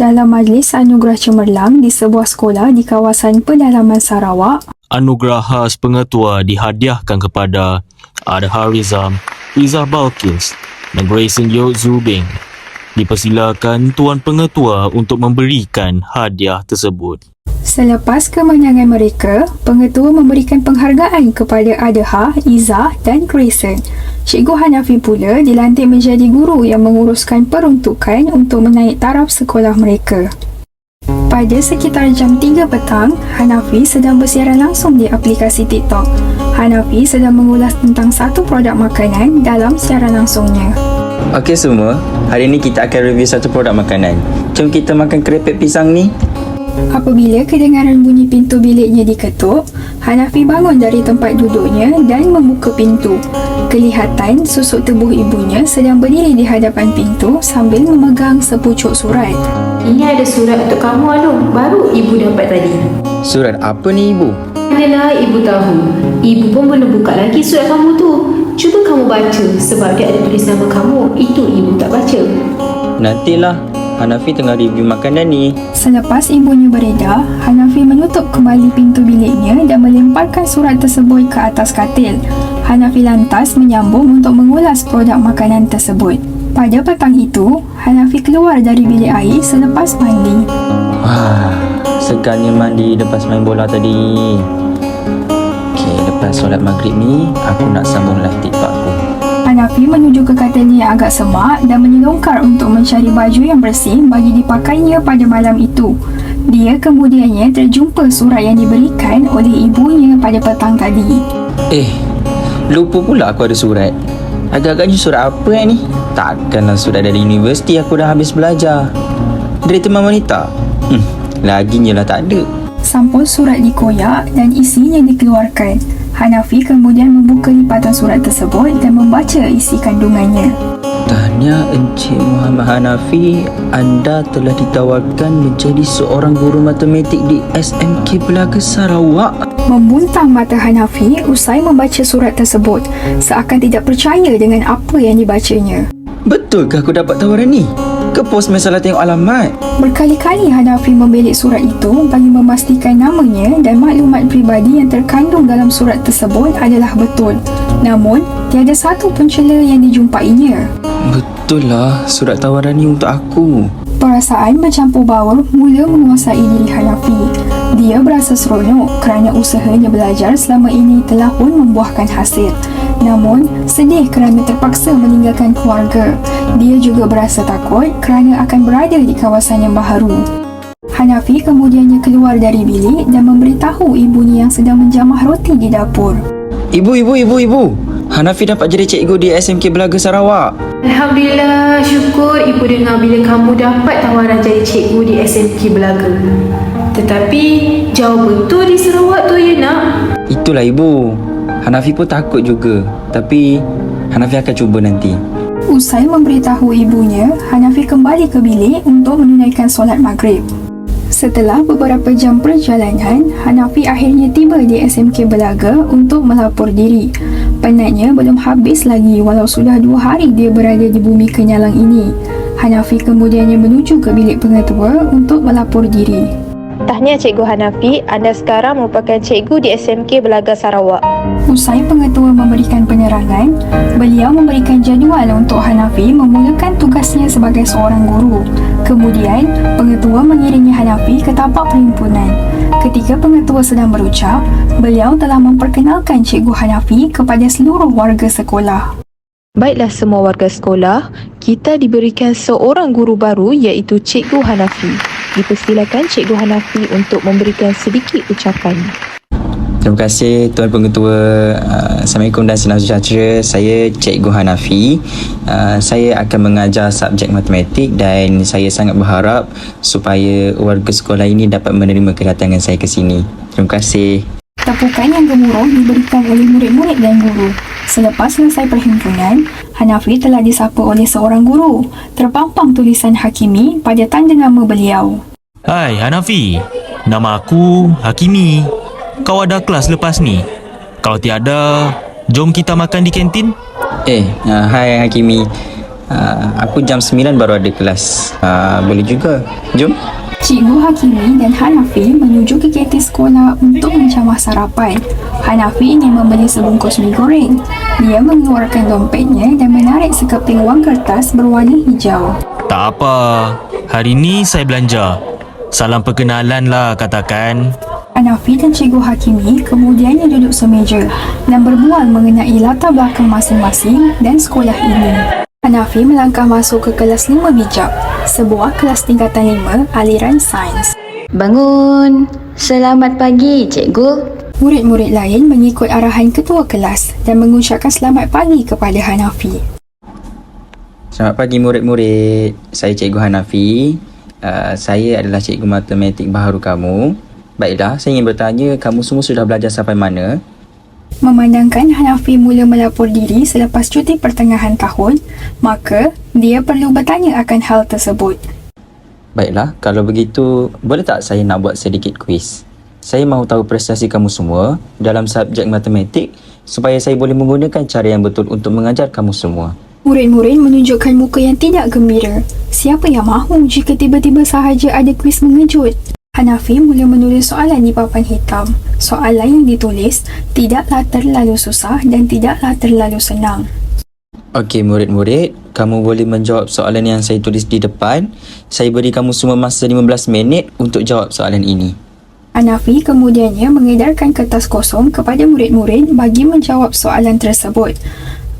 dalam majlis anugerah cemerlang di sebuah sekolah di kawasan pedalaman Sarawak. Anugerah khas pengetua dihadiahkan kepada Adha Rizam, Izzah Balkis dan Grayson Yeok Zubing. Dipersilakan Tuan Pengetua untuk memberikan hadiah tersebut. Selepas kemenangan mereka, pengetua memberikan penghargaan kepada Adha, Izzah dan Grayson. Cikgu Hanafi pula dilantik menjadi guru yang menguruskan peruntukan untuk menaik taraf sekolah mereka. Pada sekitar jam 3 petang, Hanafi sedang bersiaran langsung di aplikasi TikTok. Hanafi sedang mengulas tentang satu produk makanan dalam siaran langsungnya. Okey semua, hari ini kita akan review satu produk makanan. Jom kita makan kerepek pisang ni. Apabila kedengaran bunyi pintu biliknya diketuk, Hanafi bangun dari tempat duduknya dan membuka pintu. Kelihatan susuk tubuh ibunya sedang berdiri di hadapan pintu sambil memegang sepucuk surat. Ini ada surat untuk kamu, Alung. Baru ibu dapat tadi. Surat apa ni ibu? Adalah ibu tahu. Ibu pun belum buka lagi surat kamu tu. Cuba kamu baca sebab dia ada tulis nama kamu. Itu ibu tak baca. Nantilah, Hanafi tengah review makanan ni. Selepas ibunya beredar, Hanafi menutup kembali pintu biliknya dan melemparkan surat tersebut ke atas katil. Hanafi lantas menyambung untuk mengulas produk makanan tersebut. Pada petang itu, Hanafi keluar dari bilik air selepas mandi. Wah, segarnya mandi lepas main bola tadi. Okey, lepas solat maghrib ni, aku nak sambung live TikTok aku. Hanafi menuju ke katilnya yang agak semak dan menyelongkar untuk mencari baju yang bersih bagi dipakainya pada malam itu. Dia kemudiannya terjumpa surat yang diberikan oleh ibunya pada petang tadi. Lupa pula aku ada surat. Agak-agaknya surat apa ni? Takkanlah surat dari universiti aku dah habis belajar. Dari teman wanita? Laginya lah tak ada. Sampul surat dikoyak dan isinya dikeluarkan. Hanafi kemudian membuka lipatan surat tersebut dan membaca isi kandungannya. Tahniah Encik Muhammad Hanafi, anda telah ditawarkan menjadi seorang guru matematik di SMK Belaga Sarawak. Membuntang mata Hanafi usai membaca surat tersebut, seakan tidak percaya dengan apa yang dibacanya. Betulkah aku dapat tawaran ni? Ke pos masalah tengok alamat? Berkali-kali Hanafi membelik surat itu bagi memastikan namanya dan maklumat peribadi yang terkandung dalam surat tersebut adalah betul. Namun, tiada satu pun celah yang dijumpainya. Betul lah, surat tawaran ni untuk aku. Perasaan bercampur baur mula menguasai diri Hanafi. Dia berasa seronok kerana usahanya belajar selama ini telah pun membuahkan hasil. Namun, sedih kerana terpaksa meninggalkan keluarga. Dia juga berasa takut kerana akan berada di kawasan yang baharu. Hanafi kemudiannya keluar dari bilik dan memberitahu ibunya yang sedang menjamah roti di dapur. Ibu. Hanafi dapat jadi cikgu di SMK Belaga Sarawak. Alhamdulillah, syukur ibu dengar bila kamu dapat tawaran jadi cikgu di SMK Belaga. Tetapi, jauh betul di Sarawak tu ya nak? Itulah ibu. Hanafi pun takut juga. Tapi, Hanafi akan cuba nanti. Usai memberitahu ibunya, Hanafi kembali ke bilik untuk menunaikan solat maghrib. Setelah beberapa jam perjalanan, Hanafi akhirnya tiba di SMK Belaga untuk melapor diri. Penatnya belum habis lagi walau sudah 2 hari dia berada di bumi kenyalang ini. Hanafi kemudiannya menuju ke bilik pengetua untuk melapor diri. Tahniah Cikgu Hanafi, anda sekarang merupakan cikgu di SMK Belaga Sarawak. Usai pengetua memberikan penerangan, beliau memberikan jadual untuk Hanafi memulakan tugasnya sebagai seorang guru. Kemudian, pengetua mengiringi Hanafi ke tapak perhimpunan. Ketika pengetua sedang berucap, beliau telah memperkenalkan Cikgu Hanafi kepada seluruh warga sekolah. Baiklah semua warga sekolah, kita diberikan seorang guru baru iaitu Cikgu Hanafi. Dipersilakan Cikgu Hanafi untuk memberikan sedikit ucapan. Terima kasih Tuan Pengetua. Assalamualaikum dan senang sejahtera. Saya Cikgu Hanafi. Saya akan mengajar subjek matematik dan saya sangat berharap supaya warga sekolah ini dapat menerima kedatangan saya ke sini. Terima kasih. Tepukan yang gemuruh diberikan oleh murid-murid dan guru. Selepas selesai perhimpunan, Hanafi telah disapa oleh seorang guru. Terpampang tulisan Hakimi pada tanda nama beliau. Hai Hanafi, nama aku Hakimi. Kau ada kelas lepas ni? Kalau tiada, jom kita makan di kantin. Hai Hakimi. Aku jam 9 baru ada kelas. Boleh juga. Jom. Cikgu Hakimi dan Hanafi menuju ke kantin sekolah untuk mencamah sarapan. Hanafi ingin membeli sebungkus mi goreng. Dia mengeluarkan dompetnya dan menarik sekeping wang kertas berwarna hijau. Tak apa, hari ni saya belanja. Salam perkenalan lah katakan. Hanafi dan Cikgu Hakimi kemudiannya duduk semeja dan berbual mengenai latar belakang masing-masing dan sekolah ini. Hanafi melangkah masuk ke kelas 5 bijak, sebuah kelas tingkatan 5 aliran sains. Bangun. Selamat pagi, cikgu. Murid-murid lain mengikut arahan ketua kelas dan mengucapkan selamat pagi kepada Hanafi. Selamat pagi murid-murid. Saya Cikgu Hanafi. Saya adalah cikgu matematik baharu kamu. Baiklah, saya ingin bertanya, kamu semua sudah belajar sampai mana? Memandangkan Hanafi mula melapor diri selepas cuti pertengahan tahun, maka dia perlu bertanya akan hal tersebut. Baiklah, kalau begitu, boleh tak saya nak buat sedikit kuis? Saya mahu tahu prestasi kamu semua dalam subjek matematik supaya saya boleh menggunakan cara yang betul untuk mengajar kamu semua. Murid-murid menunjukkan muka yang tidak gembira. Siapa yang mahu jika tiba-tiba sahaja ada kuis mengejut? Hanafi mula menulis soalan di papan hitam. Soalan yang ditulis tidaklah terlalu susah dan tidaklah terlalu senang. Okey murid-murid, kamu boleh menjawab soalan yang saya tulis di depan. Saya beri kamu semua masa 15 minit untuk jawab soalan ini. Hanafi kemudiannya mengedarkan kertas kosong kepada murid-murid bagi menjawab soalan tersebut.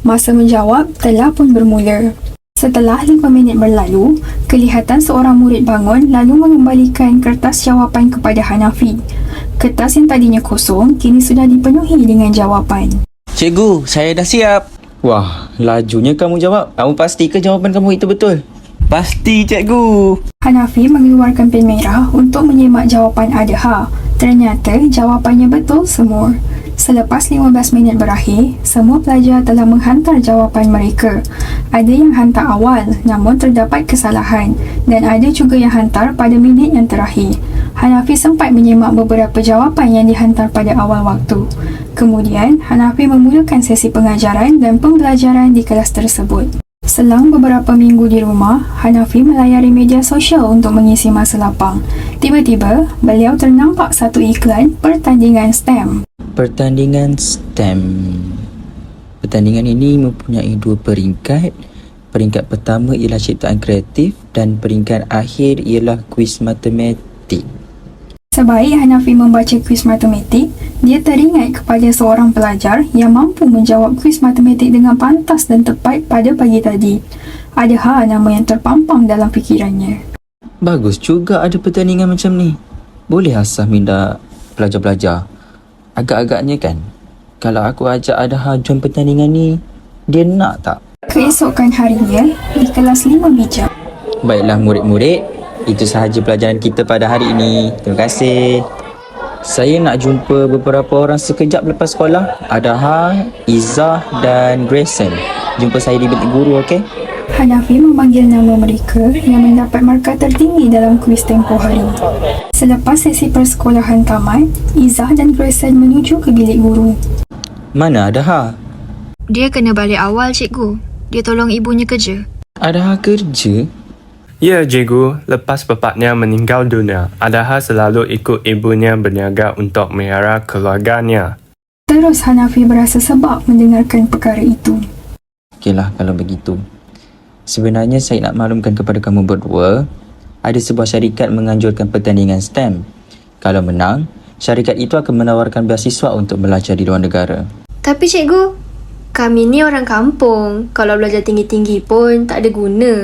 Masa menjawab telah pun bermula. Setelah 5 minit berlalu, kelihatan seorang murid bangun lalu mengembalikan kertas jawapan kepada Hanafi. Kertas yang tadinya kosong kini sudah dipenuhi dengan jawapan. Cikgu, saya dah siap. Wah, lajunya kamu jawab. Kamu pasti ke jawapan kamu itu betul? Pasti, cikgu. Hanafi mengeluarkan pen merah untuk menyemak jawapan Adha. Ternyata jawapannya betul semua. Selepas 15 minit berakhir, semua pelajar telah menghantar jawapan mereka. Ada yang hantar awal namun terdapat kesalahan dan ada juga yang hantar pada minit yang terakhir. Hanafi sempat menyemak beberapa jawapan yang dihantar pada awal waktu. Kemudian, Hanafi memulakan sesi pengajaran dan pembelajaran di kelas tersebut. Selang beberapa minggu di rumah, Hanafi melayari media sosial untuk mengisi masa lapang. Tiba-tiba, beliau ternampak satu iklan pertandingan STEM. Pertandingan STEM. Pertandingan ini mempunyai 2 peringkat. Peringkat pertama ialah ciptaan kreatif dan peringkat akhir ialah kuis matematik. Sebaik Hanafi membaca kuis matematik, dia teringat kepada seorang pelajar yang mampu menjawab kuis matematik dengan pantas dan tepat pada pagi tadi. Adha nama yang terpampang dalam fikirannya. Bagus juga ada pertandingan macam ni. Boleh asah minda pelajar-pelajar. Agak-agaknya kan, kalau aku ajak Adha jom pertandingan ni, dia nak tak? Keesokan harinya, di kelas 5 bijak. Baiklah murid-murid, itu sahaja pelajaran kita pada hari ini. Terima kasih. Saya nak jumpa beberapa orang sekejap lepas sekolah. Adha, Izzah dan Grayson. Jumpa saya di bilik guru, okey? Hanafi memanggil nama mereka yang mendapat markah tertinggi dalam kuis tempoh hari. Selepas sesi persekolahan tamat, Izzah dan Grayson menuju ke bilik guru. Mana Adha? Dia kena balik awal, cikgu. Dia tolong ibunya kerja. Adha kerja? Ya, cikgu. Lepas bapaknya meninggal dunia, Adha selalu ikut ibunya berniaga untuk melihara keluarganya. Terus Hanafi berasa sebab mendengarkan perkara itu. Okeylah kalau begitu. Sebenarnya saya nak maklumkan kepada kamu berdua, ada sebuah syarikat menganjurkan pertandingan STEM. Kalau menang, syarikat itu akan menawarkan beasiswa untuk belajar di luar negara. Tapi cikgu, kami ni orang kampung. Kalau belajar tinggi-tinggi pun tak ada guna.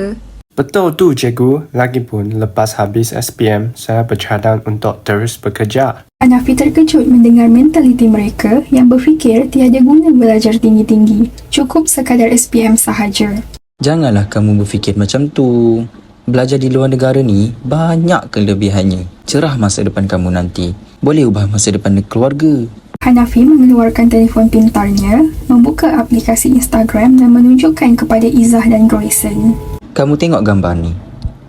Betul tu, cikgu. Lagipun, lepas habis SPM, saya bercadang untuk terus bekerja. Hanafi terkejut mendengar mentaliti mereka yang berfikir tiada guna belajar tinggi-tinggi. Cukup sekadar SPM sahaja. Janganlah kamu berfikir macam tu. Belajar di luar negara ni banyak kelebihannya. Cerah masa depan kamu nanti. Boleh ubah masa depan keluarga. Hanafi mengeluarkan telefon pintarnya, membuka aplikasi Instagram dan menunjukkan kepada Izzah dan Grayson. Kamu tengok gambar ni.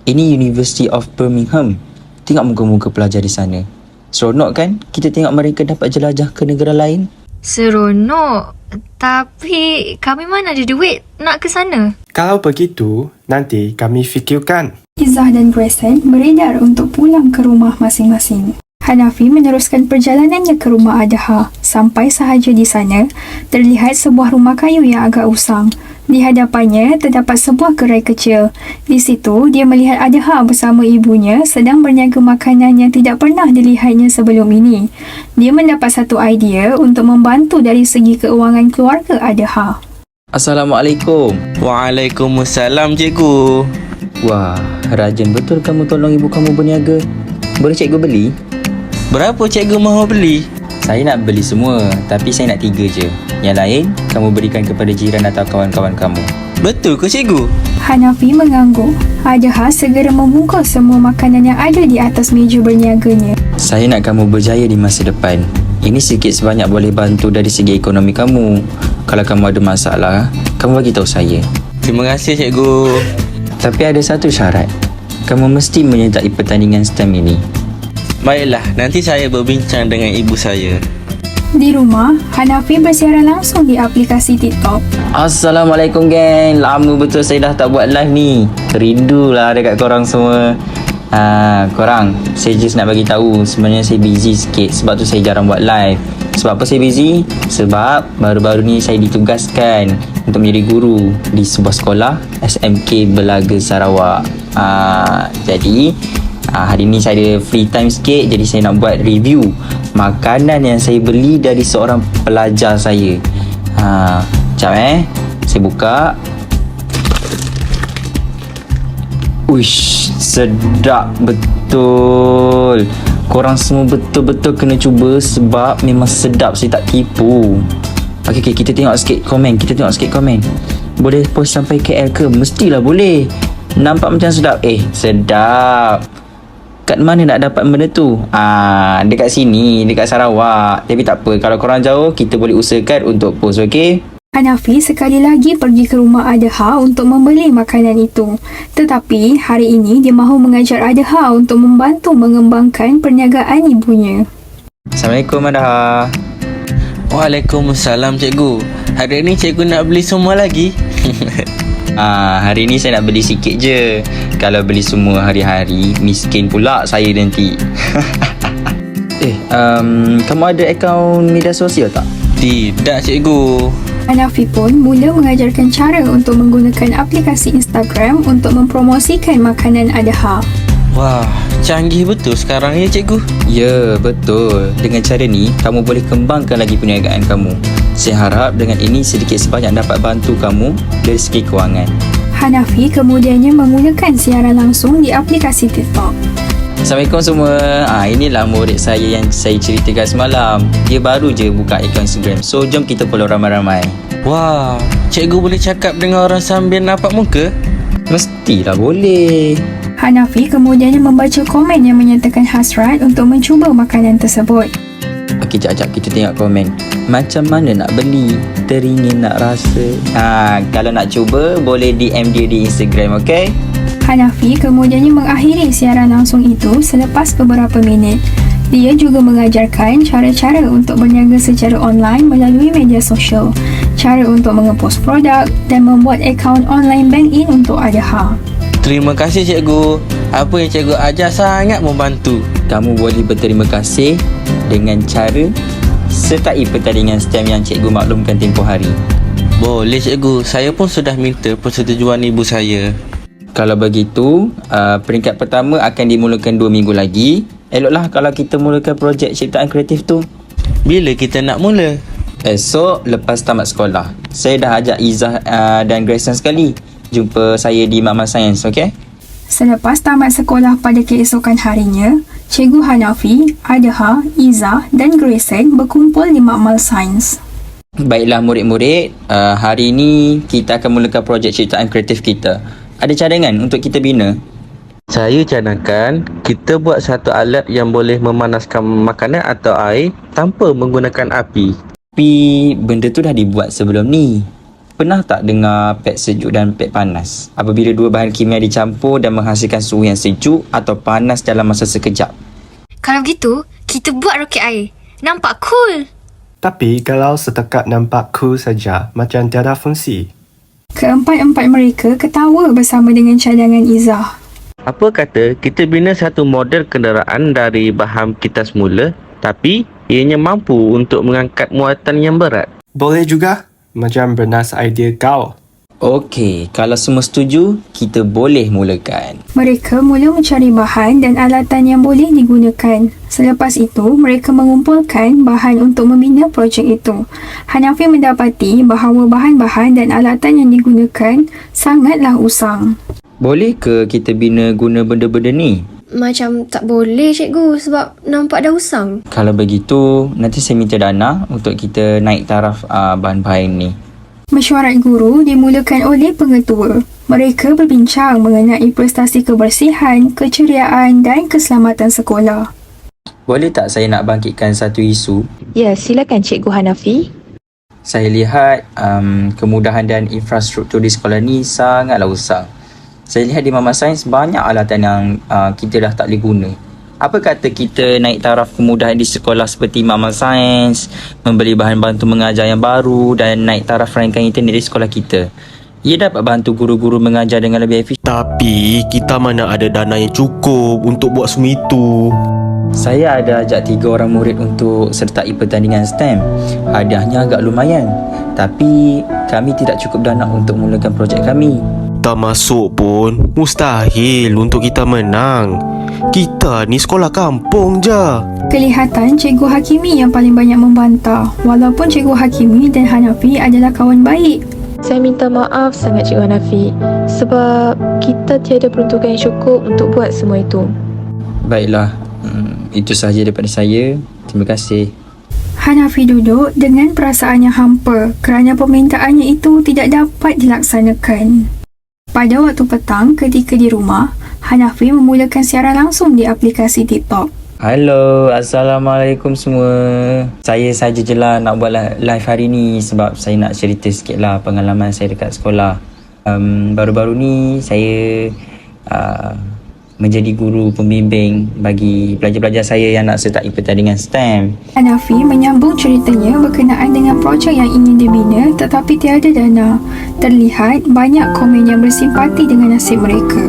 Ini University of Birmingham. Tengok muka-muka pelajar di sana. Seronok kan kita tengok mereka dapat jelajah ke negara lain? Seronok. Tapi kami mana ada duit nak ke sana? Kalau begitu, nanti kami fikirkan. Izzah dan Grayson beredar untuk pulang ke rumah masing-masing. Hanafi meneruskan perjalanannya ke rumah Adha. Sampai sahaja di sana, terlihat sebuah rumah kayu yang agak usang. Di hadapannya terdapat sebuah gerai kecil. Di situ, dia melihat Adha bersama ibunya sedang berniaga makanan yang tidak pernah dilihatnya sebelum ini. Dia mendapat satu idea untuk membantu dari segi keuangan keluarga Adha. Assalamualaikum. Waalaikumsalam, cikgu. Wah, rajin betul kamu tolong ibu kamu berniaga. Boleh cikgu beli? Berapa cikgu mahu beli? Saya nak beli semua, tapi saya nak 3 je. Yang lain, kamu berikan kepada jiran atau kawan-kawan kamu. Betul ke cikgu? Hanafi mengangguk. Adha segera membungkus semua makanan yang ada di atas meja berniaganya. Saya nak kamu berjaya di masa depan. Ini sikit sebanyak boleh bantu dari segi ekonomi kamu. Kalau kamu ada masalah, kamu bagi tahu saya. Terima kasih cikgu. Tapi ada satu syarat. Kamu mesti menyertai pertandingan STEM ini. Baiklah, nanti saya berbincang dengan ibu saya. Di rumah, Hanafi bersiaran langsung di aplikasi TikTok. Assalamualaikum geng. Lama betul saya dah tak buat live ni. Rindulah dekat korang semua. Korang, saya just nak bagi tahu sebenarnya saya busy sikit, sebab tu saya jarang buat live. Sebab apa saya busy? Sebab baru-baru ni saya ditugaskan untuk menjadi guru di sebuah sekolah SMK Belaga Sarawak. Jadi hari ni saya ada free time sikit, jadi saya nak buat review makanan yang saya beli dari seorang pelajar saya. Sekejap saya buka. Uish, sedap betul. Korang semua betul-betul kena cuba sebab memang sedap, saya tak tipu. Okay, kita tengok sikit komen. Boleh post sampai KL ke? Mestilah boleh. Nampak macam sedap. Sedap. Kat mana nak dapat benda tu? Dekat sini, dekat Sarawak. Tapi tak apa, kalau korang jauh, kita boleh usahakan untuk post, okey? Hanafi sekali lagi pergi ke rumah Adha untuk membeli makanan itu. Tetapi hari ini dia mahu mengajar Adha untuk membantu mengembangkan perniagaan ibunya. Assalamualaikum Adha. Waalaikumsalam cikgu. Hari ni cikgu nak beli semua lagi? Hari ni saya nak beli sikit je. Kalau beli semua hari-hari, miskin pula saya nanti. Kamu ada akaun media sosial tak? Tidak cikgu. Hanafi pun mula mengajarkan cara untuk menggunakan aplikasi Instagram untuk mempromosikan makanan Adha. Wah, canggih betul sekarang ya cikgu. Ya, betul. Dengan cara ni, kamu boleh kembangkan lagi perniagaan kamu. Saya harap dengan ini sedikit sebanyak dapat bantu kamu dari segi kewangan. Hanafi kemudiannya menggunakan siaran langsung di aplikasi TikTok. Assalamualaikum semua. Inilah murid saya yang saya ceritakan semalam. Dia baru je buka akaun Instagram. So, jom kita follow ramai-ramai. Wah, cikgu boleh cakap dengan orang sambil nampak muka? Mestilah boleh. Hanafi kemudiannya membaca komen yang menyatakan hasrat untuk mencuba makanan tersebut. Okey, sekejap kita tengok komen. Macam mana nak beli? Teringin nak rasa. Kalau nak cuba, boleh DM dia di Instagram, okey? Hanafi kemudiannya mengakhiri siaran langsung itu selepas beberapa minit. Dia juga mengajarkan cara-cara untuk berniaga secara online melalui media sosial, cara untuk mengepost produk dan membuat akaun online bank-in untuk Adha. Terima kasih cikgu. Apa yang cikgu ajar sangat membantu. Kamu boleh berterima kasih dengan cara sertai pertandingan STEM yang cikgu maklumkan tempoh hari. Boleh cikgu. Saya pun sudah minta persetujuan ibu saya. Kalau begitu, peringkat pertama akan dimulakan 2 minggu lagi. Eloklah kalau kita mulakan projek ciptaan kreatif tu. Bila kita nak mula? Esok lepas tamat sekolah. Saya dah ajak Izzah dan Grayson sekali. Jumpa saya di Mama Science, okey? Selepas tamat sekolah pada keesokan harinya, Cikgu Hanafi, Adha, Izzah dan Grayson berkumpul di Makmal Sains. Baiklah murid-murid, hari ini kita akan mulakan projek ciptaan kreatif kita. Ada cadangan untuk kita bina? Saya cadangkan kita buat satu alat yang boleh memanaskan makanan atau air tanpa menggunakan api. Tapi benda tu dah dibuat sebelum ni. Pernah tak dengar pek sejuk dan pek panas? Apabila dua bahan kimia dicampur dan menghasilkan suhu yang sejuk atau panas dalam masa sekejap. Kalau gitu, kita buat roket air. Nampak cool. Tapi kalau setakat nampak cool saja, macam tiada fungsi. Keempat-empat mereka ketawa bersama dengan cadangan Izzah. Apa kata kita bina satu model kenderaan dari bahan kita semula, tapi ianya mampu untuk mengangkat muatan yang berat? Boleh juga, macam bernas idea kau. Okey, kalau semua setuju, kita boleh mulakan. Mereka mula mencari bahan dan alatan yang boleh digunakan. Selepas itu, mereka mengumpulkan bahan untuk membina projek itu. Hanafi mendapati bahawa bahan-bahan dan alatan yang digunakan sangatlah usang. Boleh ke kita bina guna benda-benda ni? Macam tak boleh cikgu sebab nampak dah usang. Kalau begitu, nanti saya minta dana untuk kita naik taraf bahan-bahan ni. Mesyuarat guru dimulakan oleh pengetua. Mereka berbincang mengenai prestasi kebersihan, keceriaan dan keselamatan sekolah. Boleh tak saya nak bangkitkan satu isu? Ya, silakan Cikgu Hanafi. Saya lihat kemudahan dan infrastruktur di sekolah ni sangatlah usang. Saya lihat di Mama Sains banyak alatan yang kita dah tak boleh guna. Apa kata kita naik taraf kemudahan di sekolah seperti Mama Sains, membeli bahan bantu mengajar yang baru dan naik taraf rankangan internet di sekolah kita. Ia dapat bantu guru-guru mengajar dengan lebih efisien. Tapi kita mana ada dana yang cukup untuk buat semua itu. Saya ada ajak 3 orang murid untuk sertai pertandingan STEM. Hadiahnya agak lumayan. Tapi kami tidak cukup dana untuk mulakan projek kami. Tak masuk pun mustahil untuk kita menang. Kita ni sekolah kampung je. Kelihatan Cikgu Hakimi yang paling banyak membantah, walaupun Cikgu Hakimi dan Hanafi adalah kawan baik. Saya minta maaf sangat Cikgu Hanafi sebab kita tiada peruntukan yang cukup untuk buat semua itu. Baiklah, itu sahaja daripada saya. Terima kasih. Hanafi duduk dengan perasaan yang hampa kerana permintaannya itu tidak dapat dilaksanakan. Pada waktu petang ketika di rumah, Hanafi memulakan siaran langsung di aplikasi TikTok. Halo, Assalamualaikum semua. Saya saja je lah nak buat live hari ni sebab saya nak cerita sikit lah pengalaman saya dekat sekolah. Baru-baru ni saya menjadi guru pembimbing bagi pelajar-pelajar saya yang nak sertai pertandingan STEM. Hanafi menyambung ceritanya berkenaan dengan projek yang ingin dibina tetapi tiada dana. Terlihat banyak komen yang bersimpati dengan nasib mereka.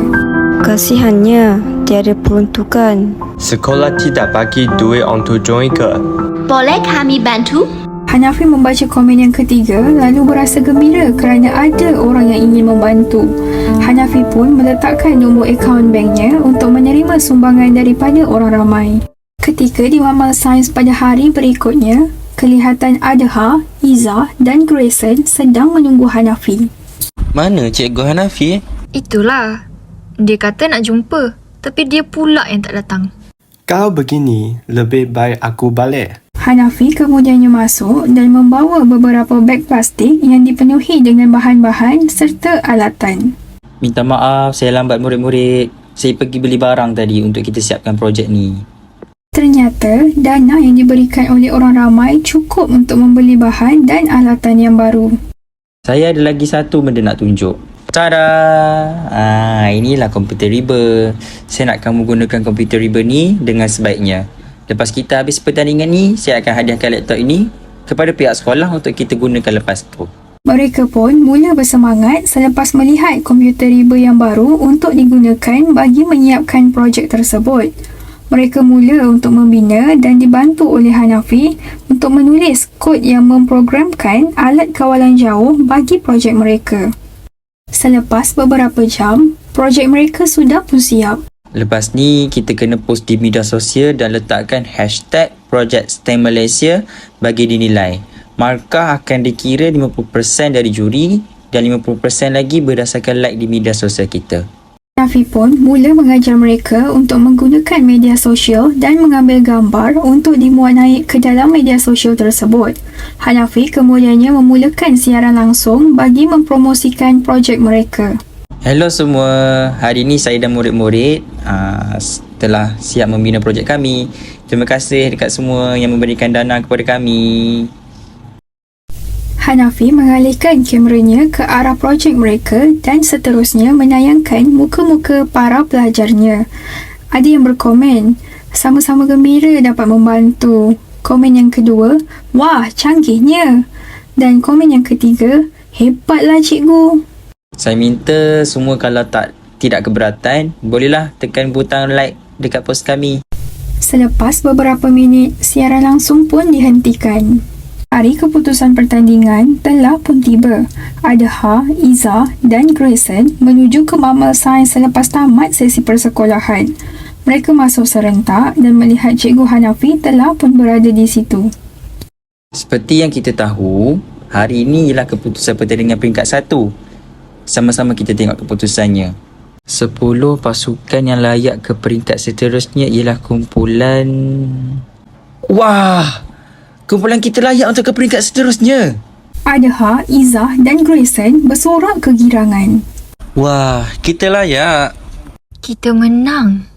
Kasihannya, tiada peruntukan. Sekolah tidak bagi duit untuk join ke? Boleh kami bantu? Hanafi membaca komen yang ketiga lalu berasa gembira kerana ada orang yang ingin membantu. Hanafi pun meletakkan nombor akaun banknya untuk menerima sumbangan daripada orang ramai. Ketika di Mama Sains pada hari berikutnya, kelihatan Adha, Izzah dan Grayson sedang menunggu Hanafi. Mana Cikgu Hanafi? Itulah. Dia kata nak jumpa, tapi dia pula yang tak datang. Kalau begini, lebih baik aku balik. Hanafi kemudiannya masuk dan membawa beberapa beg plastik yang dipenuhi dengan bahan-bahan serta alatan. Minta maaf saya lambat murid-murid. Saya pergi beli barang tadi untuk kita siapkan projek ni. Ternyata dana yang diberikan oleh orang ramai cukup untuk membeli bahan dan alatan yang baru. Saya ada lagi satu benda nak tunjuk. Tada! Inilah komputer riba. Saya nak kamu gunakan komputer riba ni dengan sebaiknya. Lepas kita habis pertandingan ni, saya akan hadiahkan laptop ini kepada pihak sekolah untuk kita gunakan lepas tu. Mereka pun mula bersemangat selepas melihat komputer riba yang baru untuk digunakan bagi menyiapkan projek tersebut. Mereka mula untuk membina dan dibantu oleh Hanafi untuk menulis kod yang memprogramkan alat kawalan jauh bagi projek mereka. Selepas beberapa jam, projek mereka sudah pun siap. Lepas ni, kita kena post di media sosial dan letakkan hashtag Projek STEM Malaysia bagi dinilai. Markah akan dikira 50% dari juri dan 50% lagi berdasarkan like di media sosial kita. Hanafi pun mula mengajar mereka untuk menggunakan media sosial dan mengambil gambar untuk dimuat naik ke dalam media sosial tersebut. Hanafi kemudiannya memulakan siaran langsung bagi mempromosikan projek mereka. Hello semua, hari ini saya dan murid-murid telah siap membina projek kami. Terima kasih dekat semua yang memberikan dana kepada kami. Hanafi mengalihkan kameranya ke arah projek mereka dan seterusnya menayangkan muka-muka para pelajarnya. Ada yang berkomen, sama-sama gembira dapat membantu. Komen yang kedua, wah, canggihnya. Dan komen yang ketiga, hebatlah cikgu. Saya minta semua kalau tidak keberatan, bolehlah tekan butang like dekat post kami. Selepas beberapa minit, siaran langsung pun dihentikan. Hari keputusan pertandingan telah pun tiba. Adha, Izzah dan Grayson menuju ke Mamal Sains selepas tamat sesi persekolahan. Mereka masuk serentak dan melihat Cikgu Hanafi telah pun berada di situ. Seperti yang kita tahu, hari ini ialah keputusan pertandingan peringkat 1. Sama-sama kita tengok keputusannya. 10 pasukan yang layak ke peringkat seterusnya ialah kumpulan... Wah! Kumpulan kita layak untuk ke peringkat seterusnya. Adha, Izzah dan Grayson bersorak kegirangan. Wah, kita layak. Kita menang.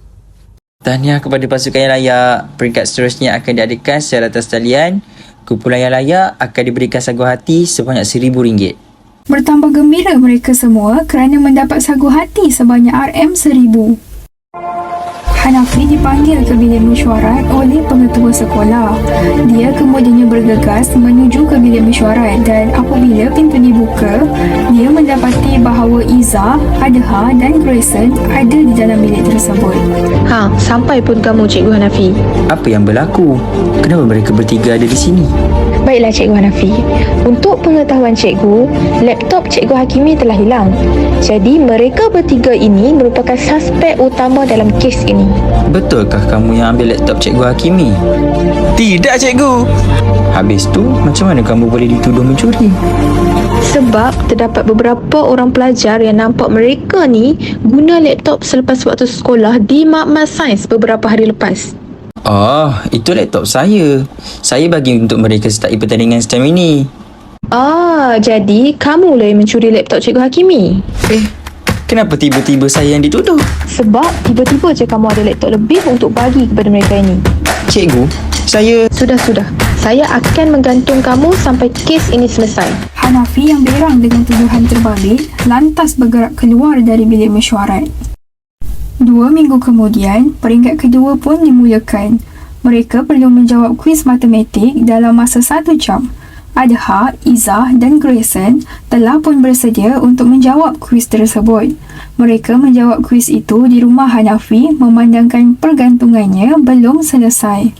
Tahniah kepada pasukan yang layak. Peringkat seterusnya akan diadakan secara atas talian. Kumpulan yang layak akan diberikan sagu hati sebanyak RM1,000. Bertambah gembira mereka semua kerana mendapat sagu hati sebanyak RM1,000. Hanafi dipanggil ke bilik mesyuarat oleh pengetua sekolah. Dia kemudiannya bergegas menuju ke bilik mesyuarat dan apabila pintu dibuka, dia mendapati bahawa Izzah, Adha dan Grayson ada di dalam bilik tersebut. Sampai pun kamu, Cikgu Hanafi. Apa yang berlaku? Kenapa mereka bertiga ada di sini? Baiklah, Cikgu Hanafi. Untuk pengetahuan Cikgu, laptop Cikgu Hakimi telah hilang. Jadi, mereka bertiga ini merupakan suspek utama dalam kes ini. Betulkah kamu yang ambil laptop Cikgu Hakimi? Tidak, Cikgu. Habis tu, macam mana kamu boleh dituduh mencuri? Sebab terdapat beberapa orang pelajar yang nampak mereka ni guna laptop selepas waktu sekolah di Makmal Sains beberapa hari lepas. Oh, itu laptop saya. Saya bagi untuk mereka sertai pertandingan STEM ini. Jadi kamulah yang mencuri laptop Cikgu Hakimi? Kenapa tiba-tiba saya yang dituduh? Sebab tiba-tiba je kamu ada laptop lebih untuk bagi kepada mereka ini. Cikgu, saya... Sudah. Saya akan menggantung kamu sampai kes ini selesai. Hanafi yang berang dengan tuduhan terbalik lantas bergerak keluar dari bilik mesyuarat. 2 minggu kemudian, peringkat kedua pun dimulakan. Mereka perlu menjawab kuis matematik dalam masa 1 jam. Adha, Izzah dan Grayson telah pun bersedia untuk menjawab kuis tersebut. Mereka menjawab kuis itu di rumah Hanafi memandangkan pergantungannya belum selesai.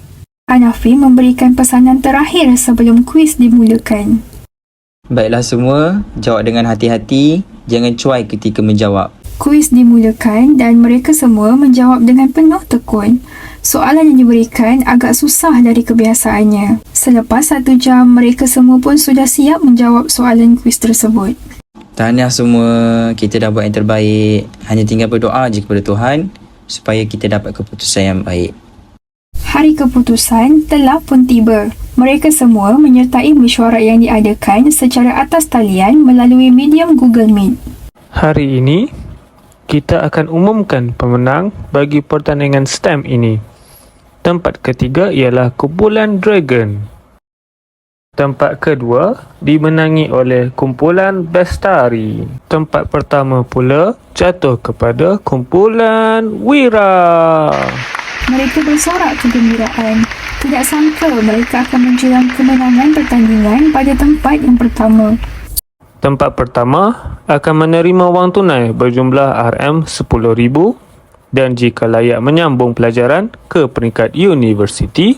Hanafi memberikan pesanan terakhir sebelum kuis dimulakan. Baiklah semua, jawab dengan hati-hati. Jangan cuai ketika menjawab. Kuis dimulakan dan mereka semua menjawab dengan penuh tekun. Soalan yang diberikan agak susah dari kebiasaannya. Selepas 1 jam, mereka semua pun sudah siap menjawab soalan kuis tersebut. Tahniah semua, kita dah buat yang terbaik. Hanya tinggal berdoa je kepada Tuhan supaya kita dapat keputusan yang baik. Hari keputusan telah pun tiba. Mereka semua menyertai mesyuarat yang diadakan secara atas talian melalui medium Google Meet. Hari ini, kita akan umumkan pemenang bagi pertandingan STEM ini. Tempat ketiga ialah kumpulan Dragon. Tempat kedua dimenangi oleh kumpulan Bestari. Tempat pertama pula jatuh kepada kumpulan Wira. Mereka bersorak kegembiraan. Tidak sangka mereka akan menjulang kemenangan pertandingan pada tempat yang pertama. Tempat pertama akan menerima wang tunai berjumlah RM10,000 dan jika layak menyambung pelajaran ke peringkat universiti,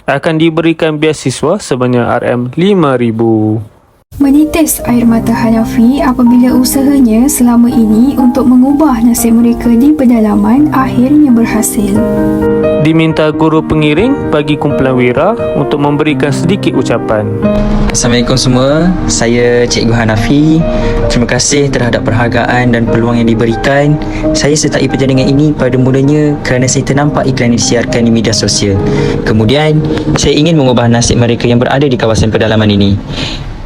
akan diberikan beasiswa sebanyak RM5,000. Menitis air mata Hanafi apabila usahanya selama ini untuk mengubah nasib mereka di pedalaman akhirnya berhasil. Diminta guru pengiring bagi kumpulan Wira untuk memberikan sedikit ucapan. Assalamualaikum semua, saya Cikgu Hanafi. Terima kasih terhadap perhargaan dan peluang yang diberikan. Saya sertai pertandingan ini pada mulanya kerana saya ternampak iklan yang disiarkan di media sosial. Kemudian, saya ingin mengubah nasib mereka yang berada di kawasan pedalaman ini.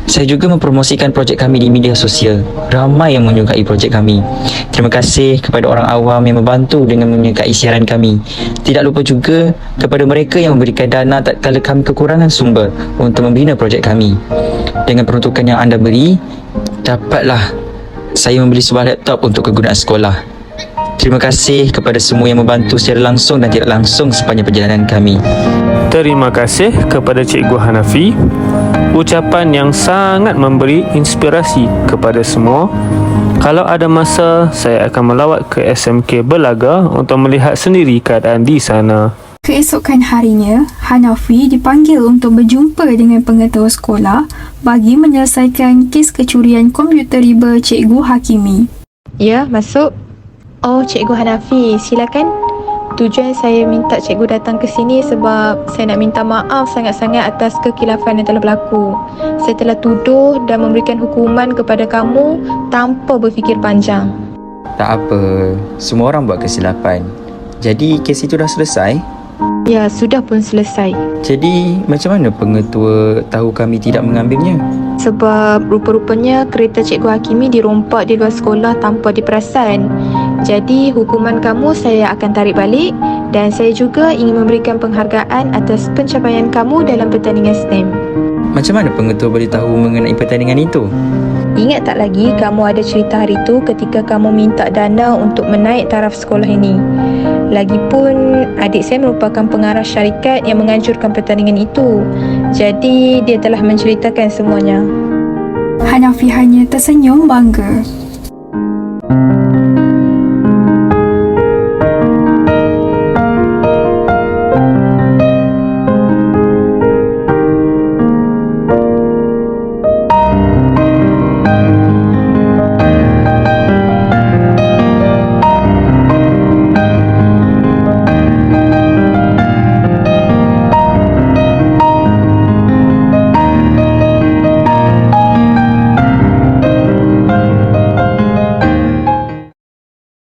Saya juga mempromosikan projek kami di media sosial. Ramai yang menyukai projek kami. Terima kasih kepada orang awam yang membantu dengan menyukai siaran kami. Tidak lupa juga kepada mereka yang memberikan dana tatkala kami kekurangan sumber untuk membina projek kami. Dengan peruntukan yang anda beri, dapatlah saya membeli sebuah laptop untuk kegunaan sekolah. Terima kasih kepada semua yang membantu secara langsung dan tidak langsung sepanjang perjalanan kami. Terima kasih kepada Cikgu Hanafi. Ucapan yang sangat memberi inspirasi kepada semua. Kalau ada masa, saya akan melawat ke SMK Belaga untuk melihat sendiri keadaan di sana. Keesokan harinya, Hanafi dipanggil untuk berjumpa dengan pengetua sekolah bagi menyelesaikan kes kecurian komputer riba Cikgu Hakimi. Ya, masuk. Oh, Cikgu Hanafi, silakan. Tujuan saya minta cikgu datang ke sini sebab saya nak minta maaf sangat-sangat atas kekilafan yang telah berlaku. Saya telah tuduh dan memberikan hukuman kepada kamu tanpa berfikir panjang. Tak apa, semua orang buat kesilapan. Jadi kes itu dah selesai? Ya, sudah pun selesai. Jadi macam mana pengetua tahu kami tidak mengambilnya? Sebab rupa-rupanya kereta Cikgu Hakimi dirompak di luar sekolah tanpa diperasan. Jadi hukuman kamu saya akan tarik balik dan saya juga ingin memberikan penghargaan atas pencapaian kamu dalam pertandingan STEM. Macam mana pengetua boleh tahu mengenai pertandingan itu? Ingat tak lagi kamu ada cerita hari itu ketika kamu minta dana untuk menaik taraf sekolah ini? Lagipun adik saya merupakan pengarah syarikat yang menganjurkan pertandingan itu. Jadi dia telah menceritakan semuanya. Hanafi hanya tersenyum bangga.